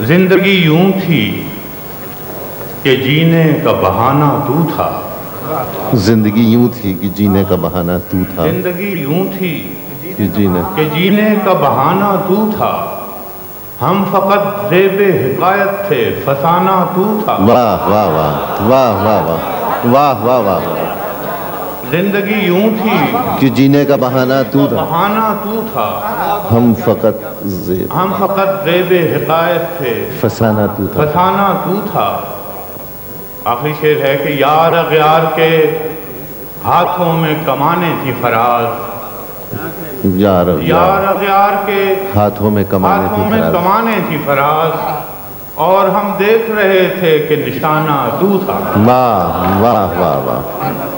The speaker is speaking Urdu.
زندگی یوں تھی کہ جینے کا بہانہ تو تھا. زندگی یوں تھی کہ جینے کا بہانہ تو تھا. زندگی یوں تھی کہ جینے کا بہانہ تو تھا. ہم فقط زیب حکایت تھے، فسانہ تو تھا. واہ واہ واہ واہ واہ واہ واہ واہ واہ. زندگی یوں تھی کہ جینے کا بہانہ تو تھا. بہانہ تو تھا. ہم فقط زیب حکایت تھے، فسانہ تو تھا. فسانہ تو تھا. آخری شعر ہے کہ یار اغیار کے ہاتھوں میں کمانیں تھی فراز. یار اغیار کے ہاتھوں میں کمانیں تھی فراز. اور ہم دیکھ رہے تھے کہ نشانہ تو تھا. واہ واہ واہ واہ.